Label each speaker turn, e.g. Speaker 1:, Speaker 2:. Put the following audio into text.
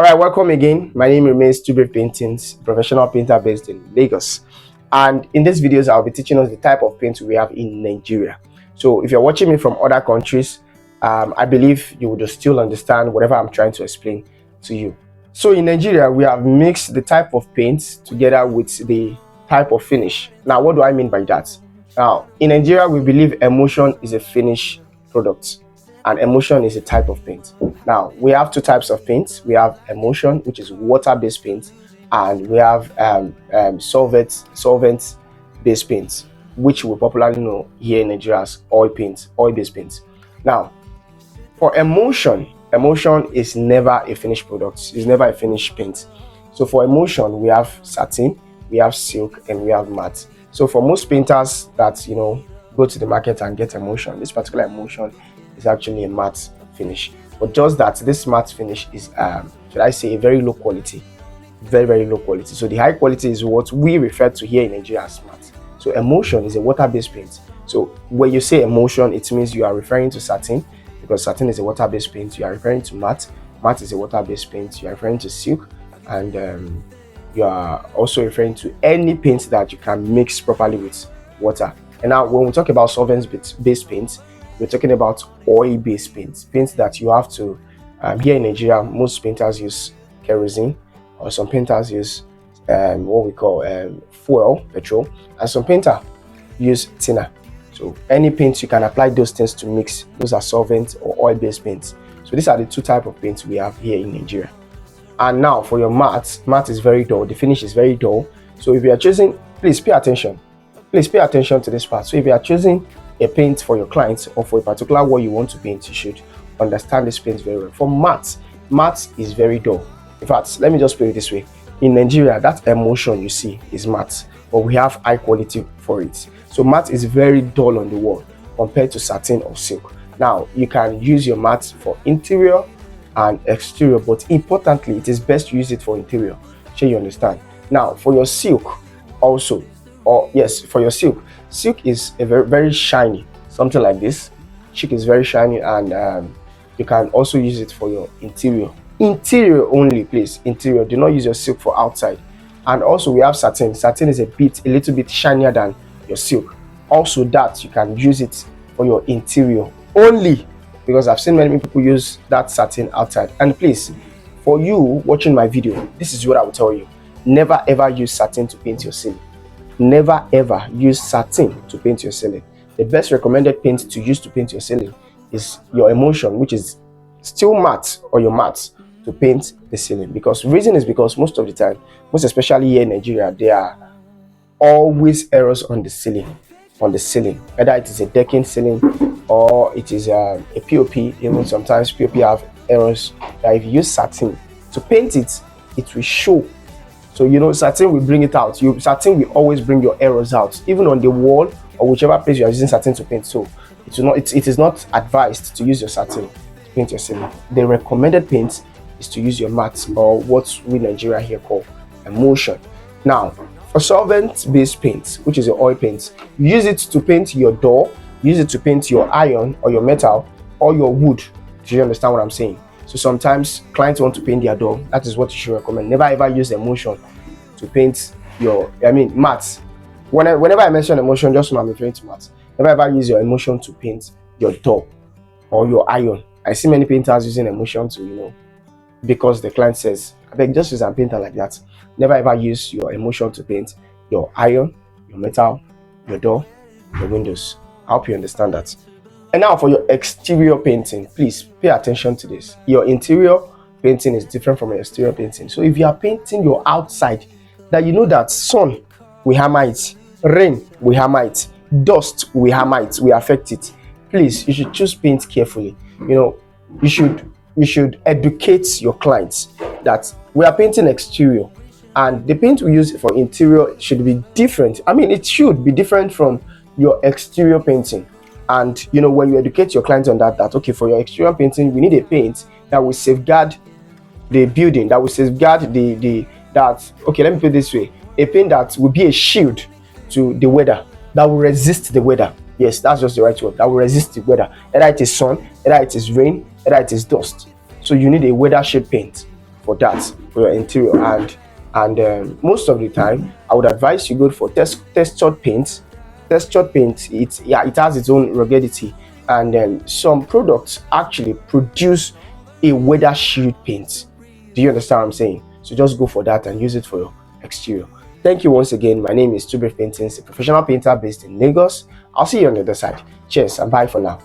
Speaker 1: All right, welcome again. My name remains Tube Paintings, professional painter based in Lagos. And in these videos, I'll be teaching us the type of paint we have in Nigeria. So if you're watching me from other countries, I believe you would still understand whatever I'm trying to explain to you. So in Nigeria, we have mixed the type of paint together with the type of finish. Now, what do I mean by that? Now, in Nigeria, we believe emulsion is a finished product, and emulsion is a type of paint. Now, we have two types of paint. We have emulsion, which is water-based paint, and we have solvent-based paint, which we popularly know here in Nigeria as oil-based paint. Now, for emulsion is never a finished product. It's never a finished paint. So for emulsion, we have satin, we have silk, and we have matte. So for most painters that go to the market and get emulsion, this particular emulsion is actually a matte finish. But just that this matte finish is should I say, a very low quality, very low quality. So the high quality is what we refer to here in Nigeria as matte. So emulsion is a water-based paint. So when you say emulsion, it means you are referring to satin, because satin is a water-based paint. You are referring to matte is a water-based paint. You are referring to silk, and you are also referring to any paint that you can mix properly with water. And now when we talk about solvent-based paint, we're talking about oil-based paints that you have to, here in Nigeria, most painters use kerosene, or some painters use what we call petrol, and some painters use thinner. So any paints you can apply those things to mix, those are solvent or oil-based paints. So these are the two types of paints we have here in Nigeria. And now for your matte is very dull, the finish is very dull. So if you are choosing, please pay attention to this part. So if you are choosing a paint for your clients or for a particular what you want to paint, you should understand this paint very well. For matte is very dull. In fact, let me just put it this way. In Nigeria, that emulsion you see is matte, but we have high quality for it. So matte is very dull on the wall compared to satin or silk. Now, you can use your matte for interior and exterior, but importantly, it is best to use it for interior. Sure, you understand? Now, for your silk also, for your silk is a very shiny, something like this. Silk is very shiny, and you can also use it for your interior only, please. Interior, do not use your silk for outside. And also we have satin is a little bit shinier than your silk. Also, that you can use it for your interior only, because I've seen many people use that satin outside. And please, for you watching my video, this is what I will tell you: never ever use satin to paint your ceiling. Never ever use satin to paint your ceiling. The best recommended paint to use to paint your ceiling is your emulsion, which is still matte, or your matte, to paint the ceiling. Because reason is because most of the time, most especially here in Nigeria, there are always errors on the ceiling. Whether it is a decking ceiling or it is a POP. Even sometimes POP have errors that if you use satin to paint it, it will show. So satin will bring it out. Satin will always bring your errors out, even on the wall or whichever place you are using satin to paint. So it is not advised to use your satin to paint your ceiling. The recommended paint is to use your matte, or what we Nigeria here call emulsion. Now, for solvent-based paint, which is your oil paint, use it to paint your door, use it to paint your iron or your metal or your wood. Do you understand what I'm saying? So sometimes clients want to paint their door. That is what you should recommend. Never ever use emulsion to paint matte. Whenever I mention emulsion, just know I'm referring to matte. Never ever use your emulsion to paint your door or your iron. I see many painters using emulsion to, because the client says, I beg, just use a painter like that. Never ever use your emulsion to paint your iron, your metal, your door, your windows. I hope you understand that. And now for your exterior painting, please pay attention to this. Your interior painting is different from your exterior painting. So if you are painting your outside, that you know that sun will hammer it, rain will hammer it, dust will hammer it, will affect it, please, you should choose paint carefully. You should educate your clients that we are painting exterior, and the paint we use for interior should be different. It should be different from your exterior painting. And when you educate your clients on that okay, for your exterior painting, we need a paint that will safeguard the building, that will safeguard okay, let me put it this way: a paint that will be a shield to the weather, that will resist the weather. Yes, that's just the right word. That will resist the weather. Either it is sun, either it is rain, either it is dust. So you need a weather shade paint. for that, for your interior. And most of the time I would advise you go for textured paint. Textured paint, it has its own ruggedity, and then some products actually produce a weather shield paint. Do you understand what I'm saying? So just go for that and use it for your exterior. Thank you once again. My name is Two Brave Paintings, a professional painter based in Lagos. I'll see you on the other side. Cheers and bye for now.